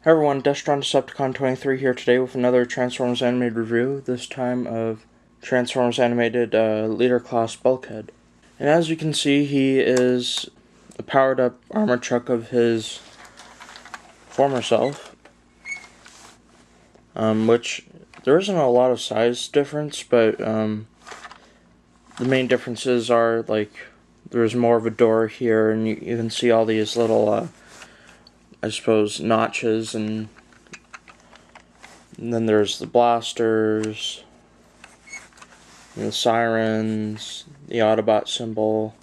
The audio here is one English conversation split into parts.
Hey everyone, Destron Decepticon 23 here today with another Transformers Animated review, this time of Transformers Animated Leader Class Bulkhead. And as you can see, he is a powered up armored truck of his former self, which there isn't a lot of size difference, but the main differences are like there's more of a door here, and you can see all these little, I suppose, notches, and then there's the blasters, and the sirens, the Autobot symbol,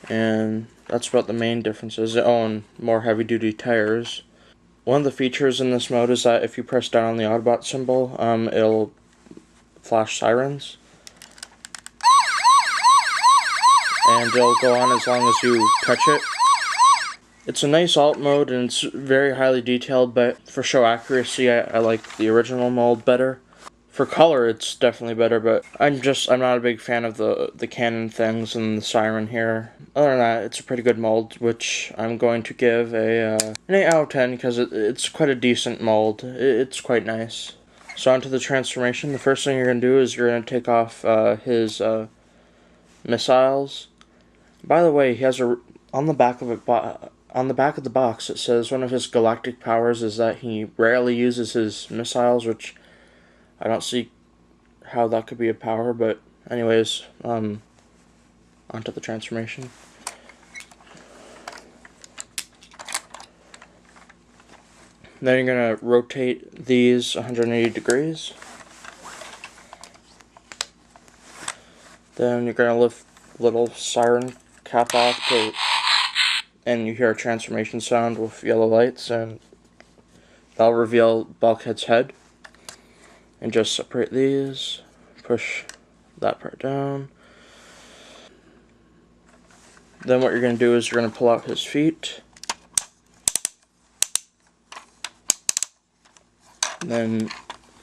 and that's about the main differences. Oh, and more heavy-duty tires. One of the features in this mode is that if you press down on the Autobot symbol, it'll flash sirens, and it'll go on as long as you touch it. It's a nice alt mode, and it's very highly detailed, but for show accuracy, I like the original mold better. For color, it's definitely better, but I'm not a big fan of the cannon things and the siren here. Other than that, it's a pretty good mold, which I'm going to give an 8 out of 10, because it's quite a decent mold. It's quite nice. So onto the transformation. The first thing you're going to do is you're going to take off his missiles. By the way, he has on the back of it. On the back of the box, it says one of his galactic powers is that he rarely uses his missiles, which I don't see how that could be a power, but anyways, onto the transformation. Then you're going to rotate these 180 degrees. Then you're going to lift little siren cap off and you hear a transformation sound with yellow lights, and that'll reveal Bulkhead's head. And just separate these, push that part down. Then what you're going to do is you're going to pull out his feet. And then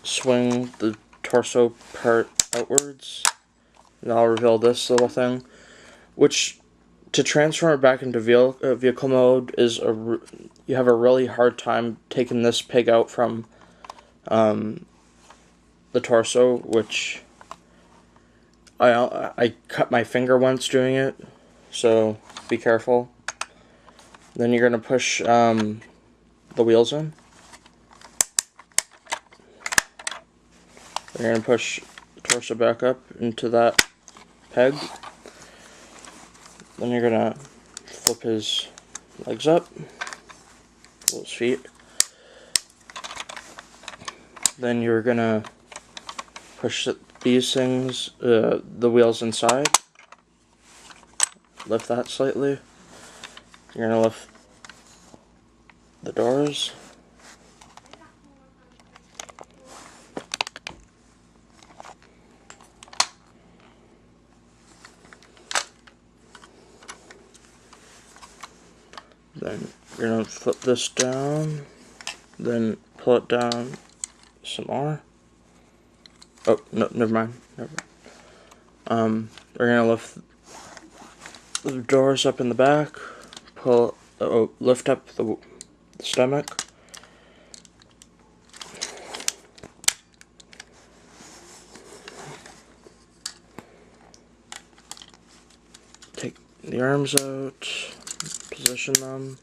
swing the torso part outwards. And that'll reveal this little thing, which to transform it back into vehicle mode is you have a really hard time taking this pig out from the torso, which I cut my finger once doing it, so be careful. Then you're going to push the wheels in. You're going to push the torso back up into that peg. Then you're going to flip his legs up, his feet. Then you're going to push these things, the wheels inside. Lift that slightly. You're going to lift the doors. Then you're going to flip this down, then pull it down some more. Oh, no, never mind. We're going to lift the doors up in the back, lift up the stomach. Take the arms out, position them.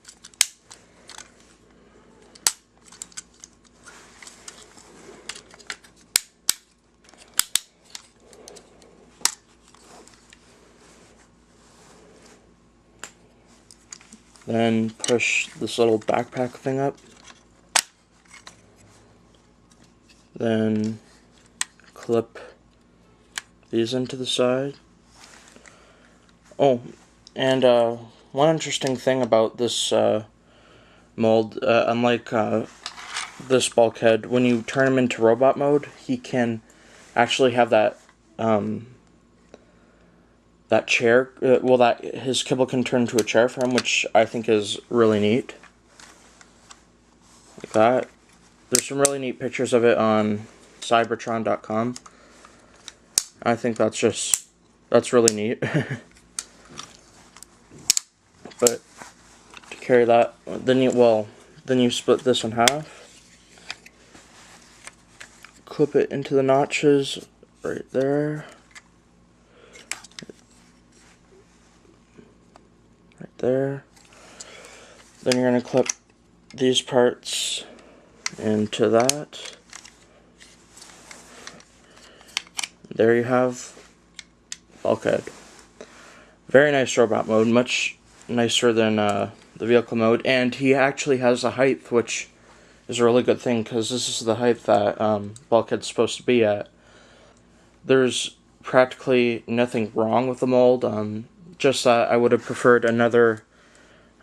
Then push this little backpack thing up. Then clip these into the side. Oh, and one interesting thing about this mold, unlike this Bulkhead, when you turn him into robot mode, he can actually have that that chair, that his kibble can turn into a chair for him, which I think is really neat. Like that. There's some really neat pictures of it on cybertron.com. I think that's really neat. But to carry that, then Then you split this in half, clip it into the notches right there, right there. Then you're going to clip these parts into that. There you have Bulkhead. Very nice robot mode, much nicer than the vehicle mode, and he actually has a height, which is a really good thing, because this is the height that Bulkhead's supposed to be at. There's practically nothing wrong with the mold, just that I would have preferred another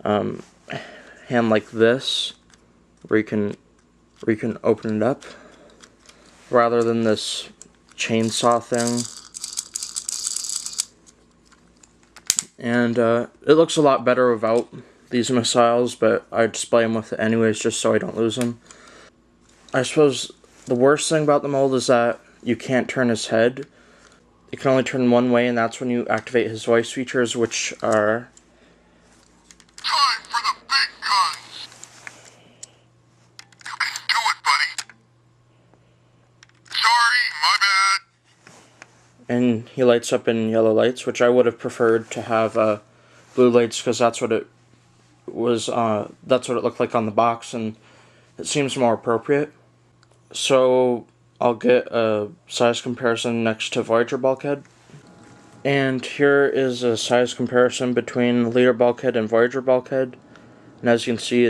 hand like this, where you can open it up, rather than this chainsaw thing. And it looks a lot better without these missiles, but I display them with it anyways just so I don't lose them. I suppose the worst thing about the mold is that you can't turn his head. It can only turn one way, and that's when you activate his voice features, which are... Time for the big guns! You can do it, buddy! Sorry, my bad! And he lights up in yellow lights, which I would have preferred to have blue lights, because that's what it was. That's what it looked like on the box, and it seems more appropriate. So I'll get a size comparison next to Voyager Bulkhead, and here is a size comparison between Leader Bulkhead and Voyager Bulkhead. And as you can see,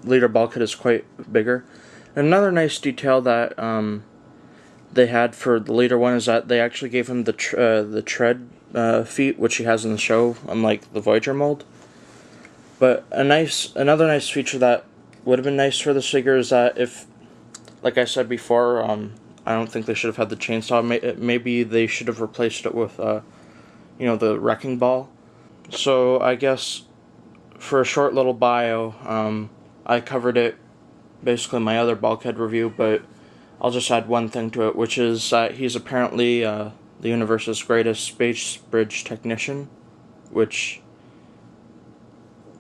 Leader Bulkhead is quite bigger. And another nice detail that they had for the Leader one is that they actually gave him the tread feet, which he has in the show, unlike the Voyager mold. But another nice feature that would have been nice for this figure is that if, like I said before, I don't think they should have had the chainsaw. Maybe they should have replaced it with, the wrecking ball. So I guess for a short little bio, I covered it basically in my other Bulkhead review, but I'll just add one thing to it, which is that he's apparently the universe's greatest space bridge technician, which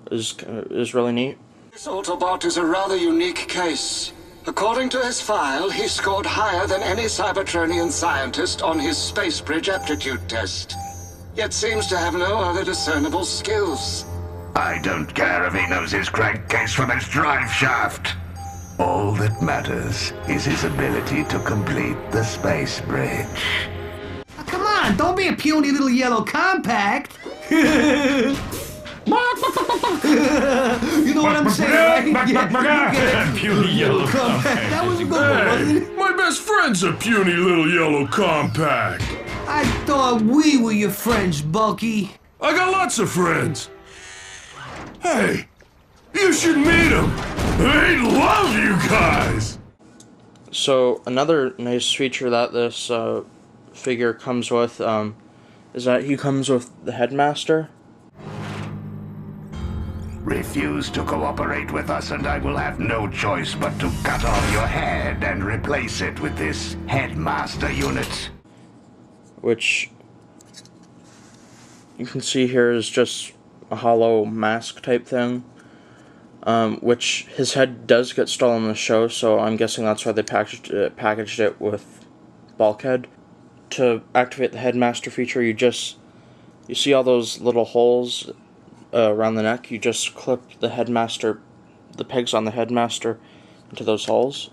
is really neat. This Autobot is a rather unique case. According to his file, he scored higher than any Cybertronian scientist on his space bridge aptitude test, yet seems to have no other discernible skills. I don't care if he knows his crankcase from his drive shaft. All that matters is his ability to complete the space bridge. Oh, come on, don't be a puny little yellow compact. You know what I'm saying, right? Yeah, Puny yellow compact. That was a good one, wasn't it? My best friend's a puny little yellow compact. I thought we were your friends, Bulky. I got lots of friends. Hey, you should meet them. They love you guys. So another nice feature that this figure comes with is that he comes with the headmaster. Refuse to cooperate with us and I will have no choice but to cut off your head and replace it with this headmaster unit. Which you can see here is just a hollow mask type thing. Which his head does get stolen in the show, so I'm guessing that's why they packaged it with Bulkhead. To activate the headmaster feature, you see all those little holes around the neck. You just clip the pegs on the headmaster into those holes.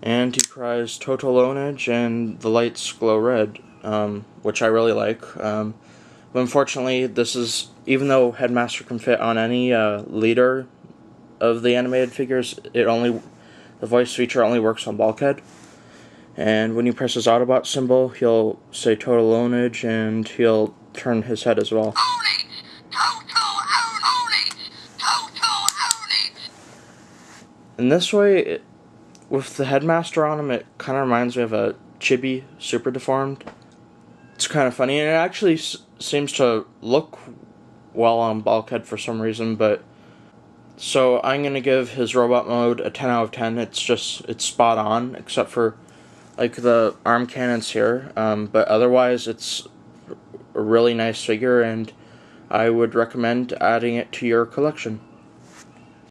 And he cries Totolonage, and the lights glow red, which I really like. But unfortunately, even though Headmaster can fit on any leader of the animated figures, the voice feature only works on Bulkhead. And when you press his Autobot symbol, he'll say Totolonage, and he'll turn his head as well. In this way, with the headmaster on him, it kind of reminds me of a Chibi Super Deformed. It's kind of funny, and it actually seems to look well on Bulkhead for some reason, but... So I'm going to give his robot mode a 10 out of 10. It's spot on, except for like the arm cannons here, but otherwise it's a really nice figure, and I would recommend adding it to your collection.